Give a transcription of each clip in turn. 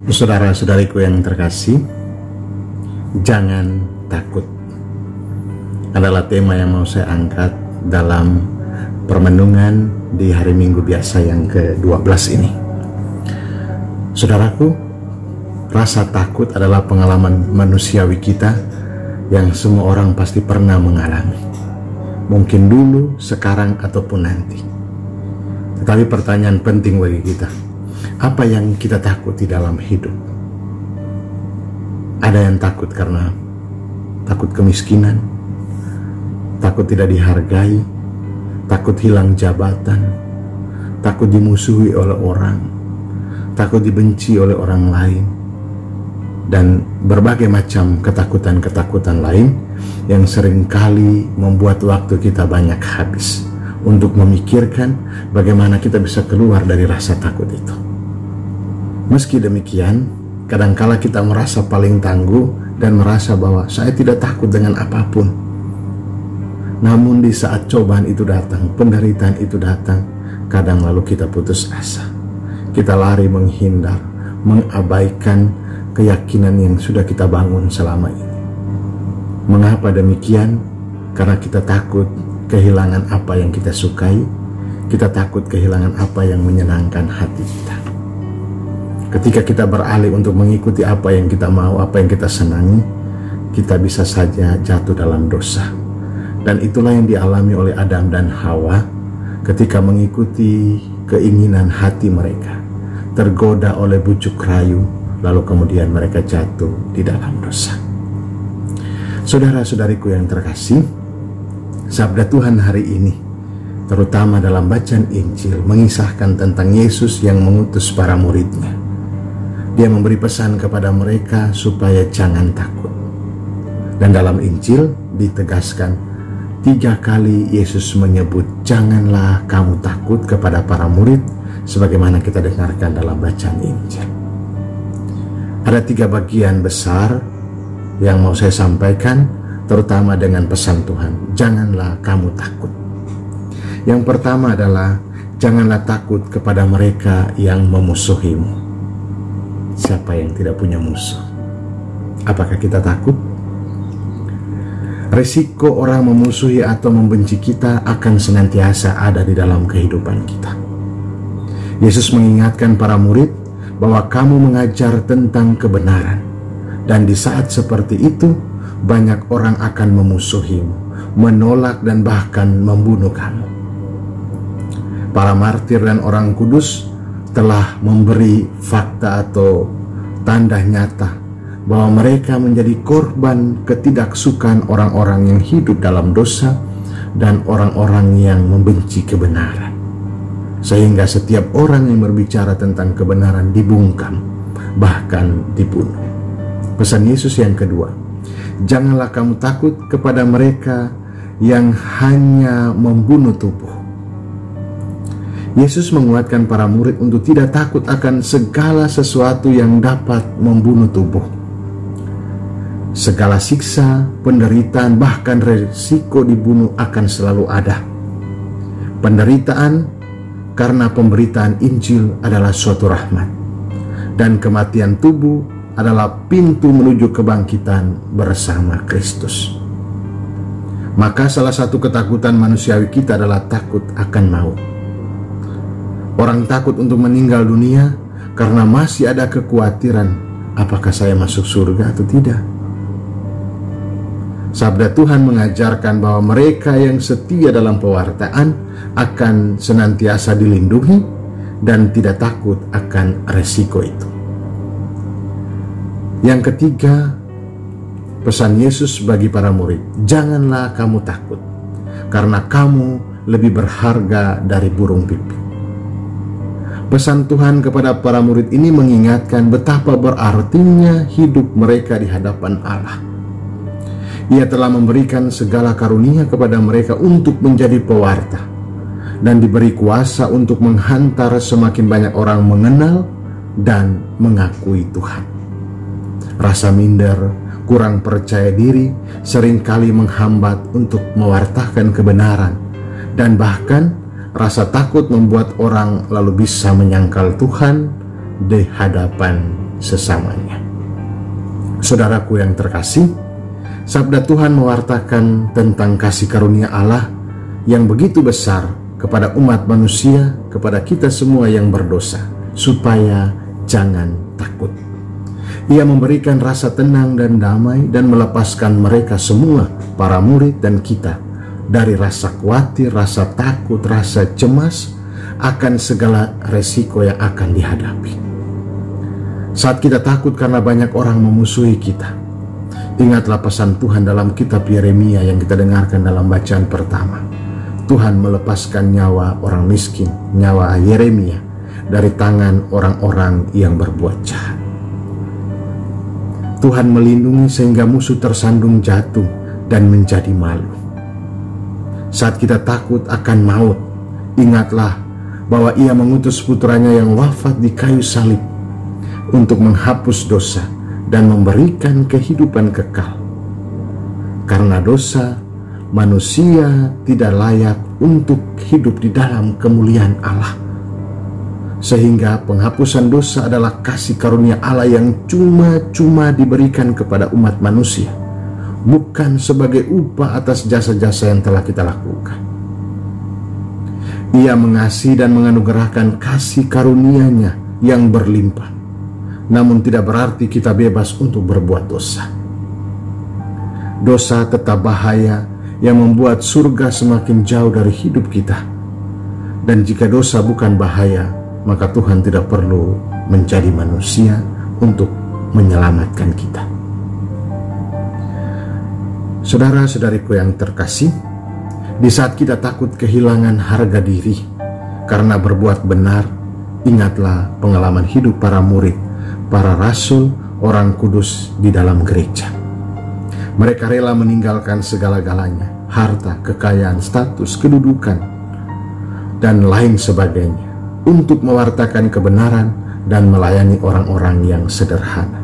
Saudara-saudariku yang terkasih, jangan takut adalah tema yang mau saya angkat dalam permenungan di hari Minggu biasa yang ke-12 ini. Saudaraku, rasa takut adalah pengalaman manusiawi kita yang semua orang pasti pernah mengalami. Mungkin dulu, sekarang, ataupun nanti. Tetapi pertanyaan penting bagi kita, apa yang kita takuti dalam hidup? Ada yang takut karena takut kemiskinan, takut tidak dihargai, takut hilang jabatan, takut dimusuhi oleh orang, takut dibenci oleh orang lain, dan berbagai macam ketakutan-ketakutan lain yang seringkali membuat waktu kita banyak habis untuk memikirkan bagaimana kita bisa keluar dari rasa takut itu. Meski demikian, kadangkala kita merasa paling tangguh dan merasa bahwa saya tidak takut dengan apapun. Namun di saat cobaan itu datang, penderitaan itu datang, kadang lalu kita putus asa. Kita lari menghindar, mengabaikan keyakinan yang sudah kita bangun selama ini. Mengapa demikian? Karena kita takut kehilangan apa yang kita sukai, kita takut kehilangan apa yang menyenangkan hati kita. Ketika kita beralih untuk mengikuti apa yang kita mau, apa yang kita senangi, kita bisa saja jatuh dalam dosa. Dan itulah yang dialami oleh Adam dan Hawa ketika mengikuti keinginan hati mereka, tergoda oleh bujuk rayu, lalu kemudian mereka jatuh di dalam dosa. Saudara-saudariku yang terkasih, sabda Tuhan hari ini, terutama dalam bacaan Injil, mengisahkan tentang Yesus yang mengutus para muridnya. Dia memberi pesan kepada mereka supaya jangan takut. Dan dalam Injil ditegaskan 3 kali Yesus menyebut janganlah kamu takut kepada para murid, sebagaimana kita dengarkan dalam bacaan Injil. Ada 3 bagian besar yang mau saya sampaikan, terutama dengan pesan Tuhan, janganlah kamu takut. Yang pertama adalah janganlah takut kepada mereka yang memusuhimu. Siapa yang tidak punya musuh? Apakah kita takut? Risiko orang memusuhi atau membenci kita akan senantiasa ada di dalam kehidupan kita. Yesus mengingatkan para murid bahwa kamu mengajar tentang kebenaran, dan di saat seperti itu banyak orang akan memusuhimu, menolak dan bahkan membunuh kamu. Para martir dan orang kudus telah memberi fakta atau tanda nyata bahwa mereka menjadi korban ketidaksukaan orang-orang yang hidup dalam dosa dan orang-orang yang membenci kebenaran. Sehingga setiap orang yang berbicara tentang kebenaran dibungkam, bahkan dibunuh. Pesan Yesus yang kedua, janganlah kamu takut kepada mereka yang hanya membunuh tubuh. Yesus menguatkan para murid untuk tidak takut akan segala sesuatu yang dapat membunuh tubuh. Segala siksa, penderitaan, bahkan resiko dibunuh akan selalu ada. Penderitaan karena pemberitaan Injil adalah suatu rahmat, dan kematian tubuh adalah pintu menuju kebangkitan bersama Kristus. Maka salah satu ketakutan manusiawi kita adalah takut akan maut. Orang takut untuk meninggal dunia karena masih ada kekhawatiran, apakah saya masuk surga atau tidak. Sabda Tuhan mengajarkan bahwa mereka yang setia dalam pewartaan akan senantiasa dilindungi dan tidak takut akan resiko itu. Yang ketiga, pesan Yesus bagi para murid, janganlah kamu takut, karena kamu lebih berharga dari burung pipit. Pesan Tuhan kepada para murid ini mengingatkan betapa berartinya hidup mereka di hadapan Allah. Ia telah memberikan segala karunia kepada mereka untuk menjadi pewarta, dan diberi kuasa untuk menghantar semakin banyak orang mengenal dan mengakui Tuhan. Rasa minder, kurang percaya diri seringkali menghambat untuk mewartakan kebenaran, dan bahkan rasa takut membuat orang lalu bisa menyangkal Tuhan di hadapan sesamanya. Saudaraku yang terkasih, sabda Tuhan mewartakan tentang kasih karunia Allah yang begitu besar kepada umat manusia, kepada kita semua yang berdosa, supaya jangan takut. Ia memberikan rasa tenang dan damai dan melepaskan mereka semua, para murid dan kita, dari rasa khawatir, rasa takut, rasa cemas akan segala resiko yang akan dihadapi. Saat kita takut karena banyak orang memusuhi kita, ingatlah pesan Tuhan dalam kitab Yeremia yang kita dengarkan dalam bacaan pertama. Tuhan melepaskan nyawa orang miskin, nyawa Yeremia, dari tangan orang-orang yang berbuat jahat. Tuhan melindungi sehingga musuh tersandung jatuh dan menjadi malu. Saat kita takut akan maut, ingatlah bahwa Ia mengutus putranya yang wafat di kayu salib untuk menghapus dosa dan memberikan kehidupan kekal. Karena dosa, manusia tidak layak untuk hidup di dalam kemuliaan Allah. Sehingga penghapusan dosa adalah kasih karunia Allah yang cuma-cuma diberikan kepada umat manusia, bukan sebagai upah atas jasa-jasa yang telah kita lakukan. Ia mengasihi dan menganugerahkan kasih karunia-Nya yang berlimpah, namun tidak berarti kita bebas untuk berbuat dosa. Dosa tetap bahaya yang membuat surga semakin jauh dari hidup kita. Dan jika dosa bukan bahaya, maka Tuhan tidak perlu menjadi manusia untuk menyelamatkan kita. Saudara-saudariku yang terkasih, di saat kita takut kehilangan harga diri karena berbuat benar, ingatlah pengalaman hidup para murid, para rasul, orang kudus di dalam gereja. Mereka rela meninggalkan segala-galanya, harta, kekayaan, status, kedudukan, dan lain sebagainya, untuk mewartakan kebenaran dan melayani orang-orang yang sederhana.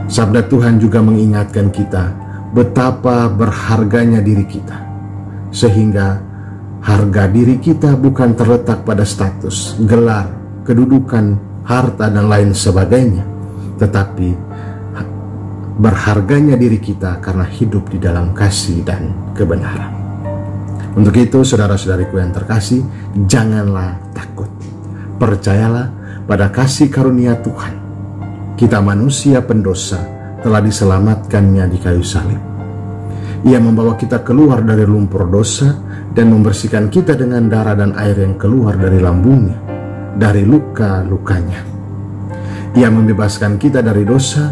Sabda Tuhan juga mengingatkan kita betapa berharganya diri kita, sehingga harga diri kita bukan terletak pada status, gelar, kedudukan, harta, dan lain sebagainya, tetapi berharganya diri kita karena hidup di dalam kasih dan kebenaran. Untuk itu, saudara-saudariku yang terkasih, janganlah takut. Percayalah pada kasih karunia Tuhan. Kita manusia pendosa telah diselamatkannya di kayu salib. Ia membawa kita keluar dari lumpur dosa dan membersihkan kita dengan darah dan air yang keluar dari lambungnya, dari luka-lukanya. Ia membebaskan kita dari dosa,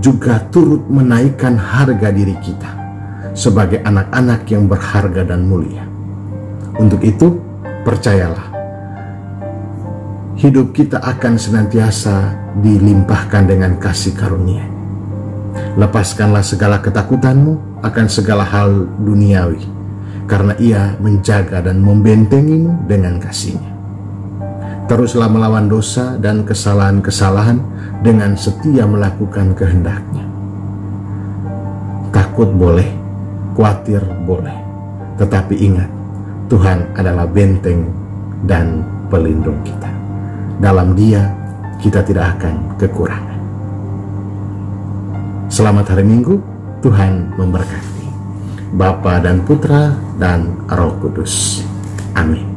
juga turut menaikkan harga diri kita sebagai anak-anak yang berharga dan mulia. Untuk itu, percayalah, hidup kita akan senantiasa dilimpahkan dengan kasih karunia. Lepaskanlah segala ketakutanmu akan segala hal duniawi, karena Ia menjaga dan membentengimu dengan kasih-Nya. Teruslah melawan dosa dan kesalahan-kesalahan dengan setia melakukan kehendak-Nya. Takut boleh, khawatir boleh, tetapi ingat, Tuhan adalah benteng dan pelindung kita. Dalam Dia kita tidak akan kekurangan. Selamat hari Minggu, Tuhan memberkati. Bapa dan Putra dan Roh Kudus. Amin.